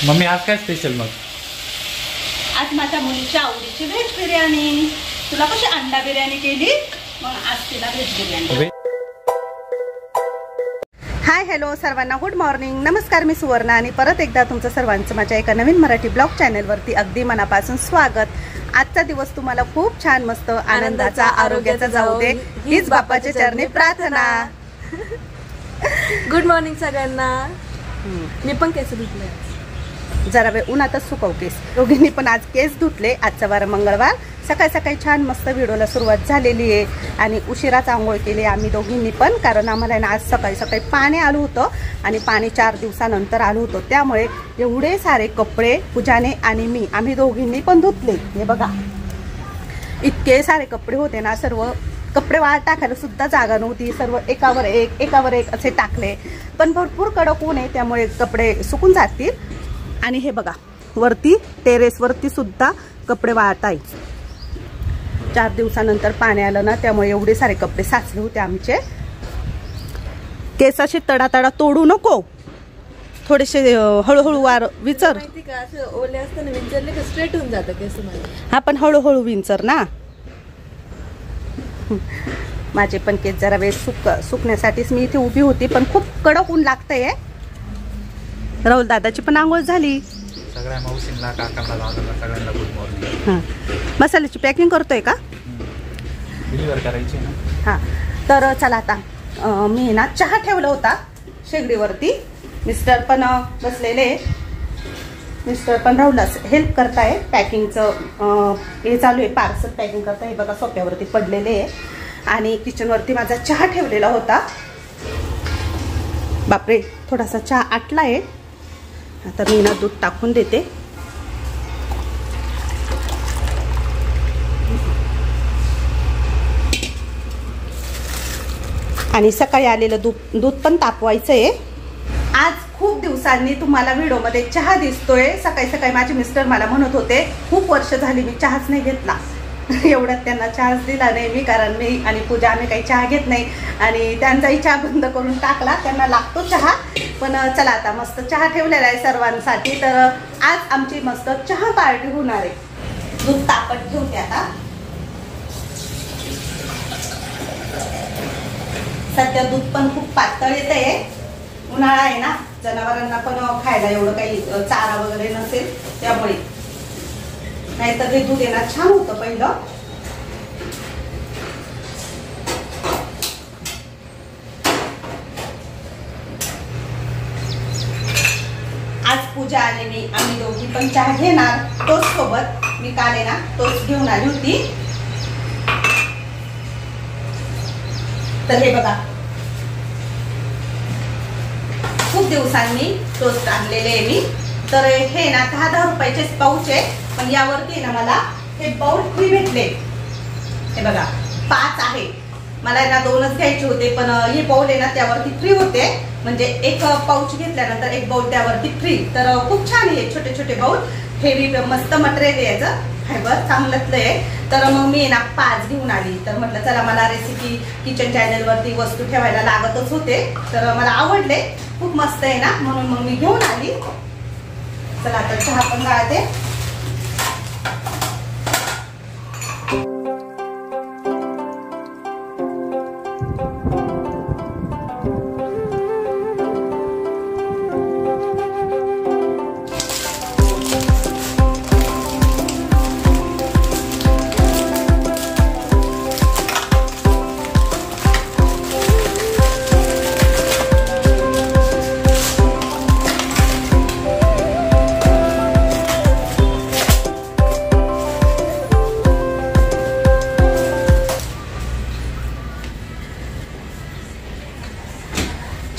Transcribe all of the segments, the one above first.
Mummy आज काय special मग? आज माझ्या मुलीच्या आवडीची व्हेज बिर्याणी. तुला कशी अंडा बिर्याणी केली, मग आज तिला व्हेज बिर्याणी. हाय हॅलो सर्वांना, गुड मॉर्निंग, नमस्कार. मी सुवर्णा आणि परत एकदा तुमचं सर्वांचं माझ्या एका नवीन मराठी ब्लॉग चॅनलवरती अगदी मनापासून स्वागत. आजचा दिवस तुम्हाला खूप छान मस्त आनंदाचा आरोग्याचा जाऊ दे हीच बाप्पाच्या चरणी प्रार्थना. गुड मॉर्निंग सगळ्यांना. मी पण केस धुतले, जरा वेळ उन्हातच सुकव केस. दोघींनी पण आज केस धुतले. आजचा वार मंगळवार. सकाळी सकाळी छान मस्त व्हिडिओला सुरुवात झालेली आहे आणि उशिराच आंघोळ केली आम्ही दोघींनी पण, कारण आम्हाला ना आज सकाळी सकाळी पाणी आलं होतं आणि पाणी 4 दिवसानंतर आलं होतं. त्यामुळे एवढे सारे कपडे पूजाने आणि मी आम्ही दोघींनी पण धुतले. हे बघा इतके सारे कपडे होते ना, सर्व कपडे वाळत टाकायला सुद्धा जागा नव्हती. सर्व एकावर एक असे टाकले, पण भरपूर कडक ऊन आहे त्यामुळे कपडे सुकून जातील. आणि हे बघा वरती टेरेसवरती सुद्धा कपडे वाळत आहे. 4 दिवसानंतर पाणी आलं ना, त्यामुळे एवढे सारे कपडे साचले होते आमचे. केस असे तडातडा तोडू नको, थोडेसे हळूहळू वार विंचर. माहिती का, असं ओले असताना विंचरले का स्ट्रेट होऊन जातं केस माझे. हा पण हळूहळू विंचर ना. माझे पण केस जरा वेळ सुकण्यासाठीच मी इथे उभी होती, पण खूप कडक ऊन लागतंय. राहुल दादाची पण आंघोळ झाली. सगळ्या मावशींना, काकांना, दादांना सगळ्यांना गुड मॉर्निंग. हां, मसाल्याची पॅकिंग करतोय का? डिलिव्हर करायची ना. हां, तर चला आता मी ना चहा ठेवला होता शेगडीवरती. मिस्टर पण बसलेले, मिस्टर पण राहुलला हेल्प करताय. पॅकिंगचं हे चालू आहे, पार्सल पॅकिंग करताय. बघा सोप्यावरती पडलेले आहे आणि किचनवरती माझा चहा ठेवलेला होता. बापरे, थोडासा चहा आटला आहे. आता मी ना दूध टाकून देते. आणि सकाळी आलेलं दूध पण तापवायचं आहे. आज खूप दिवसांनी तुम्हाला व्हिडिओमध्ये चहा दिसतोय. सकाळी सकाळी माझे मिस्टर मला म्हणत होते खूप वर्ष झाली मी चहाच नाही घेतला. एवढ्यात त्यांना चहाच दिला नाही मी, कारण मी आणि पूजा आम्ही काही चहा घेत नाही आणि त्यांचाही चहा बंद करून टाकला. त्यांना लागतो चहा, पण चला आता मस्त चहा ठेवलेला आहे सर्वांसाठी. तर आज आमची मस्त चहा पार्टी होणार आहे. दूध तापत ठेवते आता. सध्या दूध पण खूप पातळ येत आहे, उन्हाळा आहे ना, जनावरांना पण खायला एवढं काही चारा वगैरे नसेल त्यामुळे. नाहीतर हे दूध येणार छान होतं पहिलं. आज पूजा आणि मी आम्ही दोघी पण चहा घेणार. तोच सोबत मी काल आहे ना तोच घेऊन आली होती. तर हे बघा खूप दिवसांनी टोस्ट आणलेले आहे मी. तर हे ना 10-10 रुपयाचेच पाऊच आहे, पण यावरती ना मला हे बाउल फ्री भेटले. हे बघा 5 आहे. मला ना 2च घ्यायचे होते, पण हे बाउल आहे ना त्यावरती फ्री होते. म्हणजे एक पाऊच घेतल्यानंतर एक बाउल त्यावरती फ्री. तर खूप छान आहे, छोटे छोटे बाउल. हेवी मस्त मटेरियल आहे याचं, फायबर चांगलंच आहे. तर मग मी ना 5 घेऊन आली. तर म्हटलं चला, मला रेसिपी किचन चॅनलवरती वस्तू ठेवायला लागतच होते, तर मला आवडले. खूप मस्त आहे ना, म्हणून मग मी घेऊन आली. चला आता चहा पण गाळते.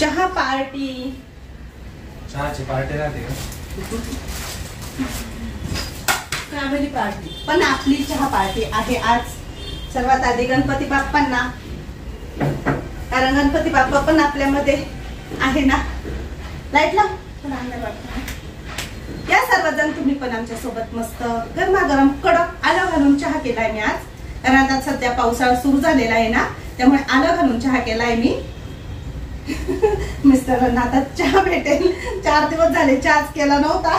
चहा पार्टी, चहाची पार्टी राहते का? फॅमिली पार्टी, पण आपली चहा पार्टी आहे आज. सर्वात आधी गणपती बाप्पांना, कारण गणपती बाप्पा पण आपल्यामध्ये आहे ना. लाईट लाव. या सर्वजण तुम्ही पण आमच्या सोबत मस्त गरमागरम कडक आलं घालून चहा केलाय मी आज. कारण आता सध्या पावसाळा सुरू झालेला आहे ना, त्यामुळे आलं घालून चहा केलाय मी. मिस्टरांना आता चहा भेटेल. 4 दिवस झाले चहाच केला नव्हता.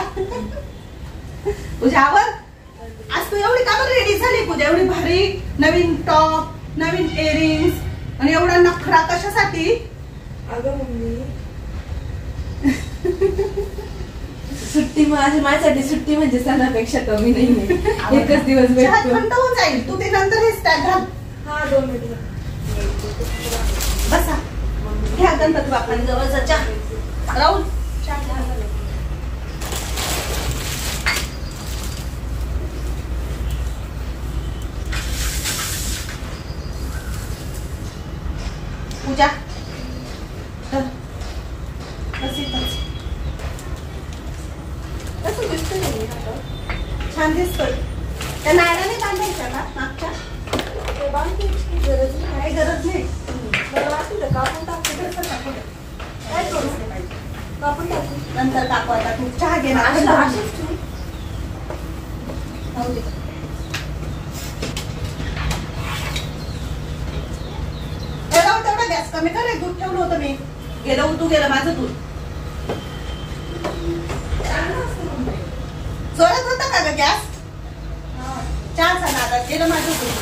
पूजा आवर. आज तू एवढी का रेडी झाली पूजा? एवढी भारी नवीन टॉप, नवीन इयरिंग्स आणि एवढा नखरा कशासाठी? अगं मम्मी सुट्टी माझ्यासाठी सुट्टी म्हणजे सणापेक्षा कमी नाहीये. एकच दिवस चहा भेटतो. थंड होऊन जाईल. तू ते नंतर हे स्टार्ट घाल. हा 2 मिनिट बसा. घ्या गणपती बाप्पांनी जवळचा चहा. राहुल चहा घ्या. पूजा कसं दिसतोय मम्मी आता? छान दिसतोय. त्या नायराने बांधायच्या ना मागच्या? ते बांधायची गरज नाही. काही गरज नाही. मला वाटतं ते कापून टाकू. काय करू पाहिजे कापून टाकू. नंतर कापू. आता तू चहा घे ना. अशीच ठेवू. राहू दे. तेवढा गॅस कमी कर. दूध ठेवलं होतं मी. गेलं तू गेलं माझं दूध. जोरात होता का ग गॅस? चहाचा नादात गेलं माझं दूध.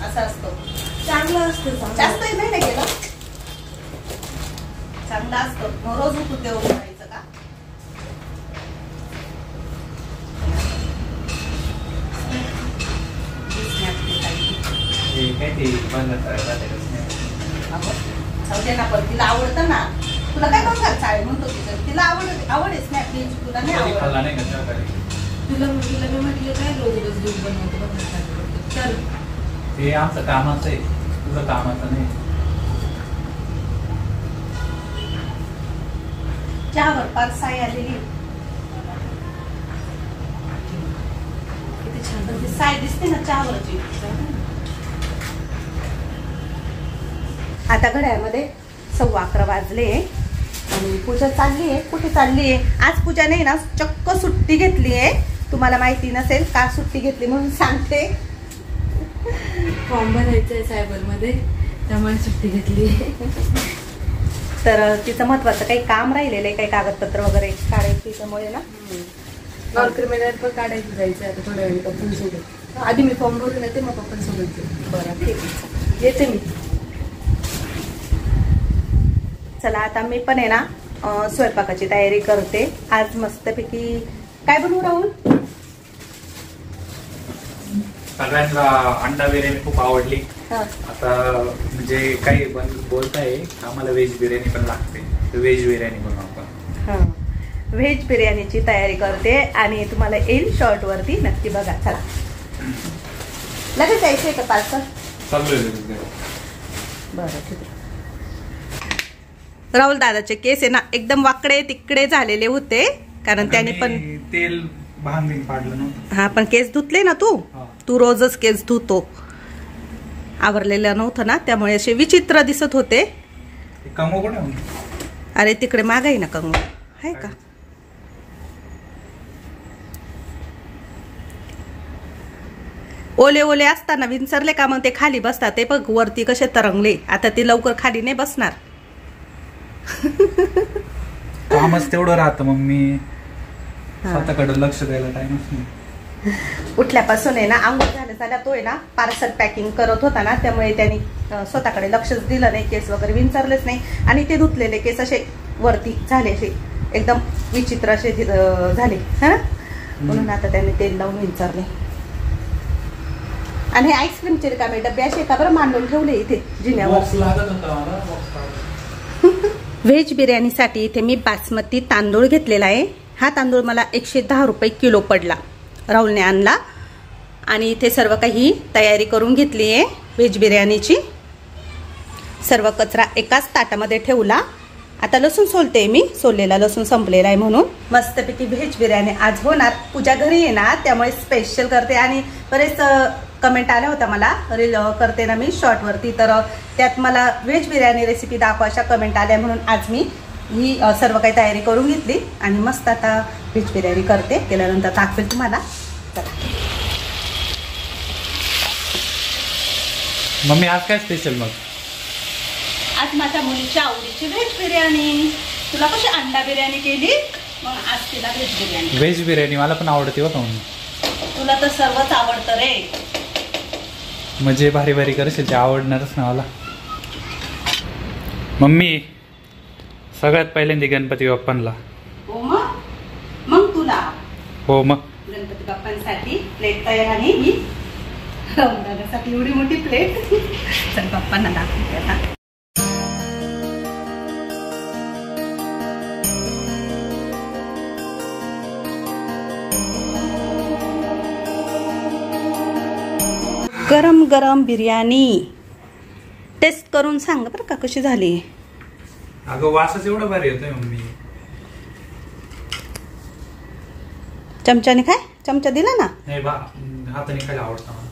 असं असतं. चांगलं असतं. जास्त नाही ना गेलं. चांगलं असतं. मग रोज उठून देऊन करायचं का? काय ते बंद करायला जाऊ दे ना. पण तिला आवडतं ना. तुला काय बघा चाळे म्हणतो तिला आवड आहे स्नॅपची. तुला नाही आवडत. खाल्ला नाही का तुला मी म्हटलं काय रोज दूध बनवतो. चल ते आमचं कामाचं आहे, तुझं कामाचं नाही. चहावर पार साई आलेली. किती छान ती साई दिसते ना चहावरची. आता घड्याळमध्ये 11:15 वाजले आणि पूजा चालली आहे. कुठे चालली आहे? आज पूजा नाही ना चक्क सुट्टी घेतली आहे. तुम्हाला माहिती नसेल का सुट्टी घेतली म्हणून सांगते. फॉर्म भरायचंय सायबरमध्ये, त्यामुळे सुट्टी घेतली. तर तिचं महत्वाचं काही काम राहिलेलं आहे, काही कागदपत्र वगैरे काढायची. त्यामुळे ना नॉन क्रिमिनल पण काढायचं जायचं आता थोड्या वेळ पप्पांसोबत. आधी मी फॉर्म भरून येते, मग पप्पांसोबत. बरं ठीक आहे. येते मी. चला आता मी पण आहे ना स्वयंपाकाची तयारी करते. आज मस्तपैकी काय बनवू राहुल? सगळ्यांना अंडा बिर्याणी खूप आवडली. हा. आता म्हणजे काही बोलताय आम्हाला व्हेज बिर्याणी पण लागते. व्हेज बिर्याणी बनवू आपण. हा. व्हेज बिर्याणीची तयारी करते आणि तुम्हाला येईल शॉर्ट वरती. नक्की बघा. चला लगेच जायचंय का पार्सल? चाललोय. बरं ठीक आहे. राहुल दादाचे केस आहे ना एकदम वाकडे तिकडे झालेले होते, कारण त्याने पण तेल भांगून पाडलं नव्हतं. हा पण केस धुतले ना तू. हा. तू रोजच केस धुतो. आवरलेलं नव्हतं ना, त्यामुळे असे विचित्र दिसत होते. कमो कोण? अरे तिकडे मागाई ना कंगू आहे का? ओले ओले असताना विंचरले का मग ते खाली बसतात. ते बघ वरती कसे तरंगले. आता ते लवकर खाली नाही बसणार. कामच तेवढं राहतं मग मी स्वतःकडे लक्ष द्यायला टाइमच नाही. उठल्यापासून आहे ना आंघोळ झाल्या तो आहे ना पार्सल पॅकिंग करत होता ना, त्यामुळे त्यांनी स्वतःकडे लक्षच दिलं नाही. केस वगैरे विंचरलेच नाही आणि ते धुतलेले केस असे वरती झाले, असे एकदम विचित्र असे झाले हा. म्हणून आता त्यांनी तेल लावून विंचरले. आणि हे आईस्क्रीमचे रिकामे डबे असे का बरं मांडून ठेवले इथे जिन्यावर. व्हेज बिर्याणीसाठी इथे मी बासमती तांदूळ घेतलेला आहे. हा तांदूळ मला 110 रुपये किलो पडला. राहुलने आणला. आणि इथे सर्व काही तयारी करून घेतली आहे व्हेज बिर्याणीची. सर्व कचरा एकाच ताटामध्ये ठेवला. आता लसूण सोलते मी. सोललेला लसूण संपलेला आहे म्हणून. मस्तपैकी व्हेज बिर्याणी आज होणार. पूजा घरी येणार त्यामुळे स्पेशल करते. आणि बरेच कमेंट आल्या होत्या मला रील करते ना मी शॉर्टवरती, तर त्यात मला व्हेज बिर्याणी रेसिपी दाखवा अशा कमेंट आल्या. म्हणून आज मी ही सर्व काही तयारी करून घेतली आणि मस्त आता व्हेज बिर्याणी करते. केल्यानंतर दाखवेल तुम्हाला. मम्मी आज काय स्पेशल? मग आज माझ्या मुलीच्या आवडीची व्हेज बिर्याणी. तुला कशी अंडा बिर्याणी केली, मग आज तिला व्हेज बिर्याणी. व्हेज बिर्याणी मला पण आवडते बघा मम्मी. तुला तर सर्वच आवडतं रे. म्हणजे भारी भारी करशील ते आवडणारच ना मला. मम्मी सगळ्यात पहिल्यांदा गणपती बाप्पांना. हो मग तुला. हो मग गणपती बाप्पांसाठी प्लेट तयार आणि ही रमजानासाठी एवढी मोठी प्लेट. चल बाप्पांना दाखवते आता. गरम गरम बिर्याणी टेस्ट करून सांग बरं का कशी झाली. अगं वासच एवढा भारी येतोय मम्मी. चमच्याने काय चमचा दिला ना. नाही बा हाताने खायला आवडतं मला.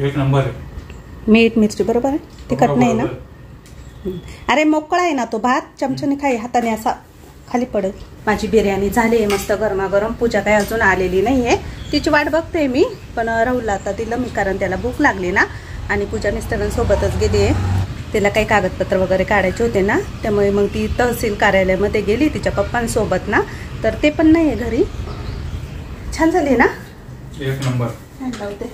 एक नंबर. मीठ मिरची बरोबर आहे. तिखट नाही ना. अरे मोकळा आहे ना तो भात. चमच्याने खाई हाताने असा खाली पडेल. माझी बिर्याणी झाली आहे मस्त गरमागरम. पूजा काही अजून आलेली नाहीये. तिची वाट बघते मी. पण राहुलला आता दिलं मी कारण त्याला भूक लागली ना. आणि पूजा मिस्टरांसोबतच गेली आहे. तिला काही कागदपत्र वगैरे काढायचे होते ना. त्यामुळे मग ती तहसील कार्यालयामध्ये गेली तिच्या पप्पांसोबत ना. तर ते पण नाही आहे घरी. छान झाली ना. एक नंबर. लावते.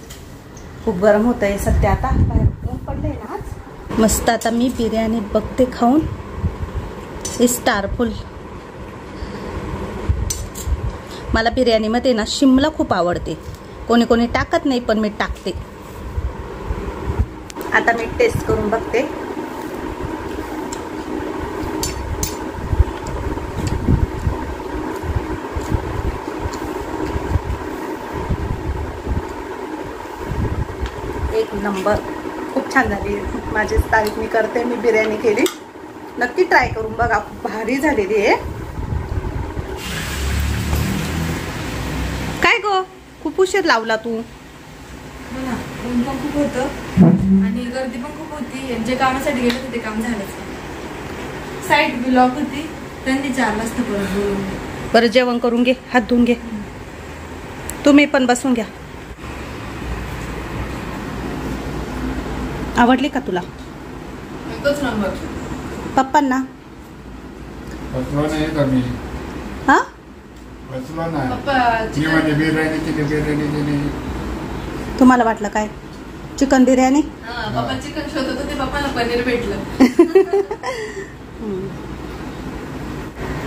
खूप गरम होत आहे सध्या. आता बाहेर ऊन पडलंय ना आज मस्त. आता मी बिर्याणी बघते खाऊन. स्टारफुल. मला बिर्याणीमध्ये ना शिमला खूप आवडते. कोणी कोणी टाकत नाही पण मी टाकते. आता मी टेस्ट करून बघते. एक नंबर. खूप छान झाली. माझीच तारीफ मी करते. मी बिर्याणी केली. नक्की ट्राय करून बघा. भारी झालेली आहे. काय गो खूप उशीर लावला तू. ऊन पण खूप होतं आणि गर्दी पण खूप होती. जे कामासाठी गेले होते ते काम झालंच. साईड ब्लॉक होती. त्यांनी 4 वाजता परत बोलवून. बरं जेवण करून घे. हात धुवून घे. तुम्ही पण बसून घ्या. आवडली का तुला. एकच नंबर. पप्पांना हा तुम्हाला वाटलं काय चिकन बिर्याणी. पप्पा चिकन शोधत होते. पप्पाला पनीर भेटलं.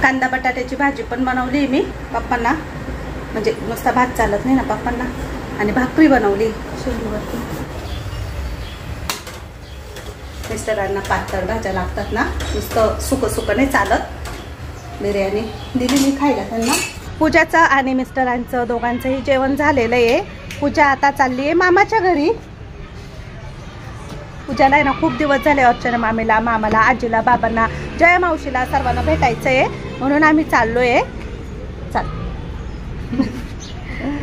कांदा बटाट्याची भाजी पण बनवली मी पप्पांना. म्हणजे नुसता भात चालत नाही ना पप्पांना. आणि भाकरी बनवली शेंगूवरती. मिस्टरांना पातळ भाज्या लागतात ना. नुसतं सुकं सुकं नाही चालत. बिर्याणी दिली मी खायला त्यांना. पूजाचं आणि मिस्टरांचं दोघांचंही जेवण झालेलं आहे. पूजा आता चालली आहे मामाच्या घरी. पूजाला आहे ना खूप दिवस झाले अर्चना मामीला, मामाला, आजीला, बाबांना, जया मावशीला सर्वांना भेटायचं आहे. म्हणून आम्ही चाललोय.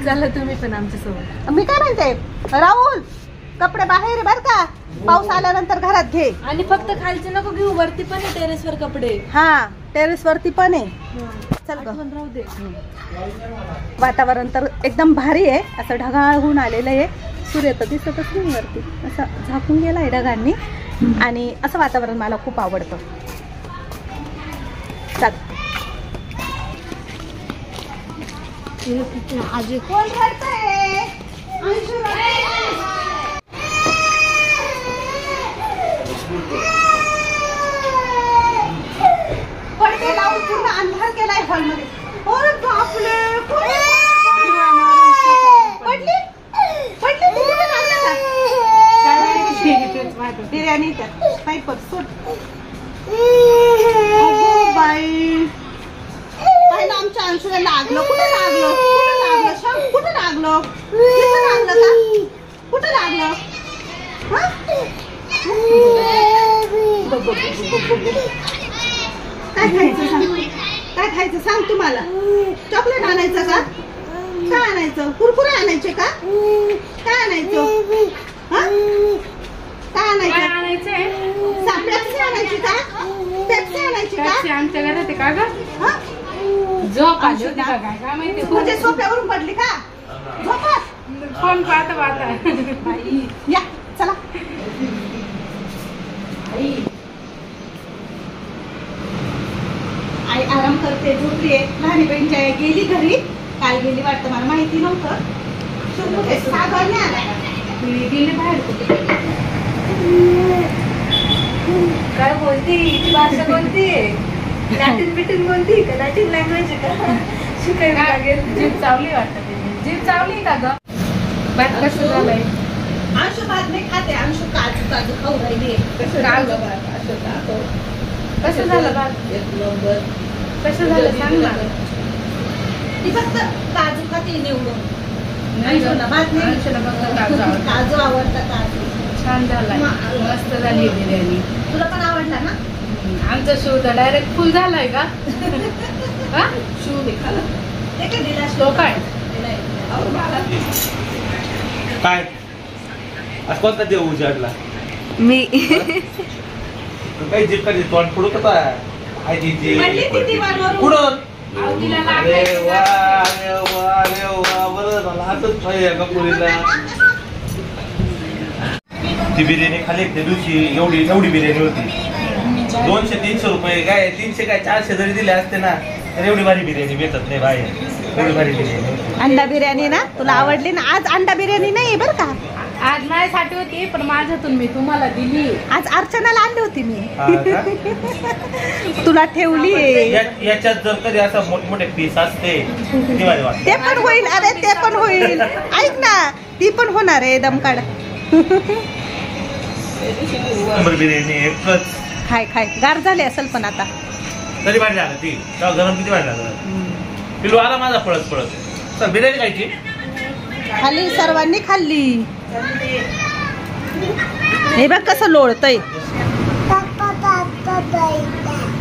चला तुम्ही पण आमच्यासोबत. मी काय म्हणते राहुल कपडे बाहेर आहे बर का. पाऊस आल्यानंतर घरात घे. आणि फक्त खालचे नको घेऊ. वरती पण आहे टेरेसवर कपडे. हा टेरेस वरती पण आहे. चल ग. राहू दे. वातावरण तर एकदम भारी आहे. असं ढगाळ होऊन आलेलं आहे. सूर्य तर दिसतच नाही वरती. असं झाकून गेला आहे ढगांनी. आणि असं वातावरण मला खूप आवडतं. चल. आजी कोण रडतंय. पडदे लावून पूर्ण अंधार केलाय हॉलमध्ये. अरे बापरे. पडली पडली. बिर्याणी पाईपर सोड. बाई पाहिलं आमच्या अंशूला लागलं. कुठे लागलं. कुठे लागलं. कुठे लागलं का. कुठे लागलं. काय खायचं सांग. काय खायचं सांग तुम्हाला. चॉकलेट आणायचं का. काय आणायचं. कुरकुरे आणायचे का. काय आणायचं. काय आणायचं. पेप्सी आणायची का. पेप्सी आणायची का. आमच्या घरात आहे का ग. झोप आली होती का काय माहिती. म्हणजे सोफ्यावरून पडली का. झोपत फोन पाहता या चला. आई आराम करते, झोपली आहे. लहानी बहीणची आई गेली घरी, काल गेली वाटतं, मला माहिती नव्हतं. सागर नाही आला, गेली बाहेर कुठे. काय बोलती, हिची भाषा कोणती आहे? लॅटिन बिटिन बोलती का? लॅटिन लँग्वेज आहे का? शिकायला लागेल. जीभ चावली वाटतं तिने. जीभ चावली का ग? भात कसं झालंय? अंशू भात नाही खाते, अंशू काजू काजू खाऊ राहिली. कसं झालं भात? कसं झालं भात? कसं झालं सांग ना. ती फक्त काजू खाते निवडून. नाही ग, भात नाही. काजू आवडतं. काजू छान झालाय, मस्त झाली बिर्याणी. तुला पण आवडला ना? आमचा शो तर डायरेक्ट फुल झालाय का? शू खाला ते काय दिला? तो काय काय आज कोणता देव उजाडला? मी काही जीप का तोंड पुढं का आई जी म्हणली ती दिवाणवर पुढं. आवडीला अरे वा अरे वा अरे वा, बरं झालं हातच पाहिजे का पुरीला. ती बिर्याणी खाली त्या दिवशी एवढी बिर्याणी होती. 200-300 रुपये, काय 300 काय 400 जरी दिले असते ना तर एवढी भारी बिर्याणी भेटत नाही बाहेर. एवढी भारी बिर्याणी. अंडा बिर्याणी ना तुला आवडली ना? आज अंडा बिर्याणी नाही बरं का, आज माझ्यासाठी होती पण माझ्यातून मी तुम्हाला दिली. आज अर्चनाला आणली होती मी. हा का? तुला ठेवली. याच्यात जर कधी असं मोठमोठे पीस असते ती भारी वाटते. ते पण होईल. अरे ते पण होईल. ऐक ना, ती पण होणार आहे दमकाड. बिर्याणी एकच खाय खाय गार झाले असेल पण आता तरी भारी झालं. ती तेव्हा गरम किती भारी लागलं. पिलू आला माझा पळत सर बिर्याणी खायची. खाल्ली, सर्वांनी खाल्ली. हे बघ कसं लोळतय.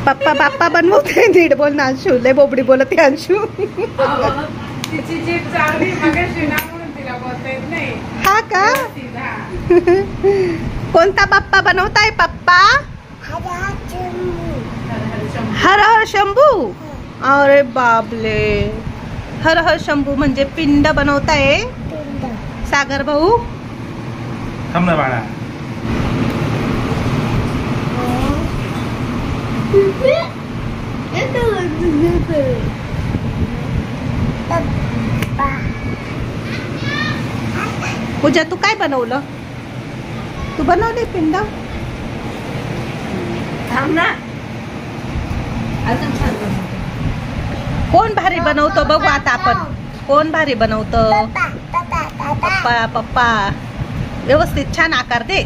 पप्पा बाप्पा बनवते. नीट बोल ना अंशू, लय बोबडी बोलते अंशू. तिची जीभ चावली मगाशी ना म्हणून तिला बोलता येत नाही. हा का? कोणता बाप्पा बनवताय पप्पा? हर हर शंभू. अरे बाबले, हर हर शंभू म्हणजे पिंड बनवताय सागर भाऊ. थांब ना बाळा. पूजा तू काय बनवलं? तू बनवले पिंड? थांब ना, अजून छान बनवते. कोण भारी बनवतो बघू आता आपण. कोण भारी बनवतो? पप्पा. पप्पा व्यवस्थित छान आकार दे.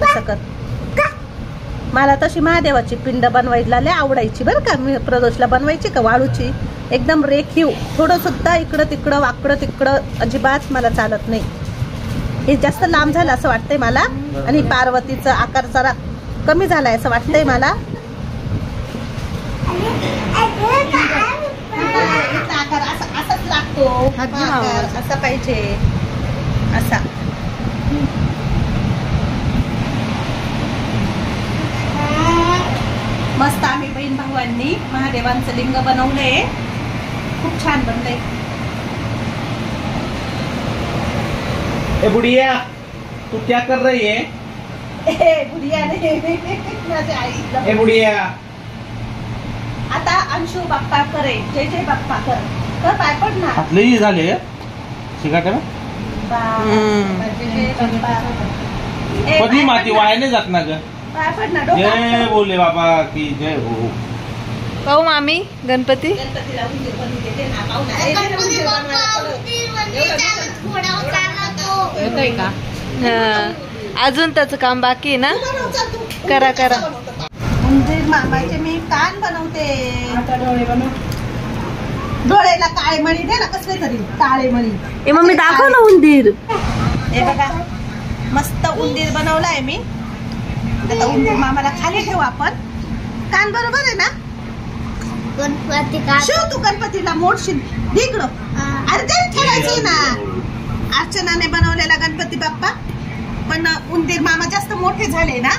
असं कर. मला तशी महादेवाची पिंड बनवायला लय आवडायची बरं का. मी प्रदोषला बनवायची का वाळूची, एकदम रेखीव. थोडं सुद्धा इकडं तिकडं वाकडं तिकडं अजिबात मला चालत नाही. हे जास्त लांब झालं असं वाटतंय मला, आणि पार्वतीचा आकार जरा कमी झालाय असं वाटतंय मला. आकार असाच लागतो. असा पाहिजे असा. मस्त आम्ही बहीण भावांनी महादेवांचं लिंग बनवलंय. खूप छान बनलंय. ए बुढ़िया, तू क्या कर रही है? बुढ़िया नाही, माझी आई. ए बुढ़िया. आता अंशू बाप्पा करे, जय जय बाप्पा कर. कर पाय पड ना. लई झाले शिकाट ना. कधी माती वाया नाही जात ना ग. पाय पड ना. जय बोले बाबा की जय हो. पाहू मामी गणपती. गणपतीला उंदीर बनवून देते ना. पाहू ना. येतोय का? अजून त्याचं काम बाकी आहे ना. करा करा. उंदीर मामाचे मी कान बनवते. आता डोळे बनव. डोळ्याला काळे मणी दे ना, कसले तरी काळे मणी. ए मम्मी दाखव ना उंदीर. हे बघा मस्त उंदीर बनवलाय मी. आता उंदीर मामाला खाली ठेवू आपण. कान बरोबर आहे ना? गणपती शिव तू गणपतीला मोडशील इकडं. अर्जंट ठेवायचं ना. अर्चनाने बनवलेला गणपती बाप्पा, पण उंदीर मामा जास्त मोठे झाले ना.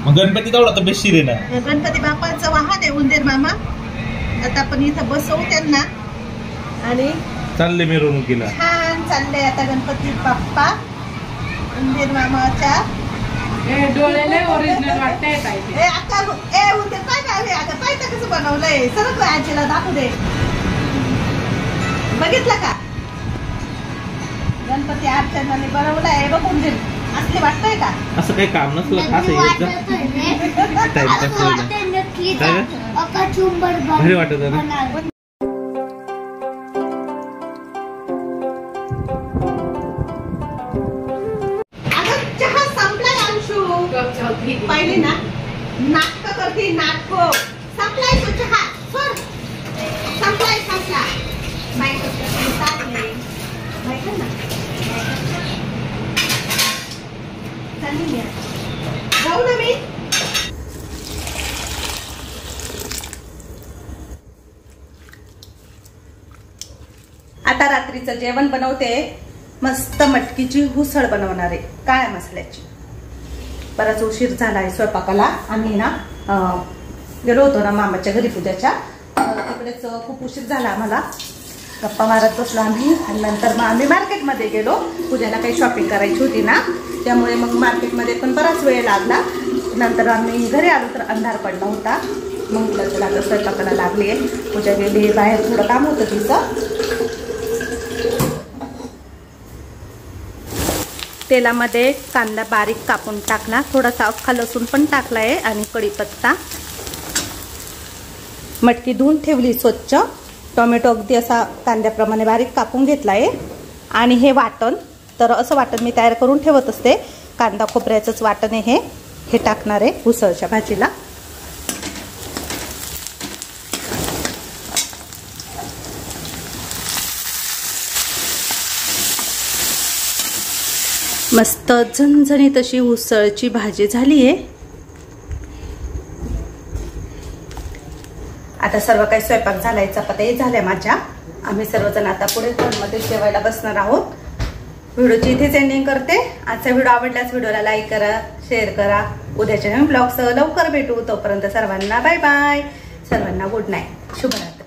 मग गणपती तेवढा तर बेशीर आहे ना. गणपती बाप्पाचं वाहन आहे उंदीर मामा. आता आपण इथं बसवू त्यांना आणि चालले मिरवणुकीला. छान चाललंय आता गणपती बाप्पा उंदीर मामाच्या डोळ्याला ओरिजिनल वाटतंय काय ते. ए अक्का ए उद्या काय काय आता पाहिजे कसं बनवलंय सरक आजीला दाखवू दे. बघितलं का गणपती अर्चनाने बनवलाय बघून दे. असले वाटतंय का असं काही काम नसलं असं भारी वाटत ना. चहा संपलाय अंशू. पाहिली ना नाटक करते नाटक. संपलाय तो चहा सोड. संपलाय संपला. जाऊ ना मी. आता रात्रीचं जेवण बनवते. मस्त मटकीची उसळ बनवणार आहे काळ्या मसाल्याची. बराच उशीर झालाय स्वयंपाकाला. आम्ही ना गेलो होतो ना मामाच्या घरी पूजाच्या. तिकडेच खूप उशीर झाला आम्हाला. गप्पा मारत बसलो आम्ही आणि नंतर मग आम्ही मार्केटमध्ये गेलो. पूजाला काही शॉपिंग करायची होती ना त्यामुळे मग मार्केटमध्ये पण बराच वेळ लागला. नंतर आम्ही घरी आलो तर अंधार पडला होता. मग चला आता स्वयंपाकाला लागली. पूजा गेली बाहेर थोडं काम होतं तिचं. तेलामध्ये कांदा बारीक कापून टाकला. थोडासा अख्खा लसूण पण टाकलाय आणि कढीपत्ता. मटकी धुवून ठेवली स्वच्छ. टोमॅटो अगदी असा कांद्याप्रमाणे बारीक कापून घेतलाय. आणि हे वाटण तर असं वाटण मी तयार करून ठेवत असते. कांदा खोबऱ्याचंच वाटण आहे हे टाकणार आहे उसळच्या भाजीला. मस्त झणझणीत अशी उसळची भाजी झाली आहे. आता सर्व काही स्वयंपाक झालाय. चपात्याही झाल्या माझ्या. आम्ही सर्वजण आता पुढे फोनमध्ये जेवायला बसणार आहोत. व्हिडिओची इथेच एंडिंग करते. आजचा व्हिडिओ आवडल्यास व्हिडिओला लाईक करा, शेअर करा. उद्याच्या नवीन ब्लॉगसह लवकर भेटू. तोपर्यंत सर्वांना बाय बाय. सर्वांना गुड नाईट. शुभरात्री.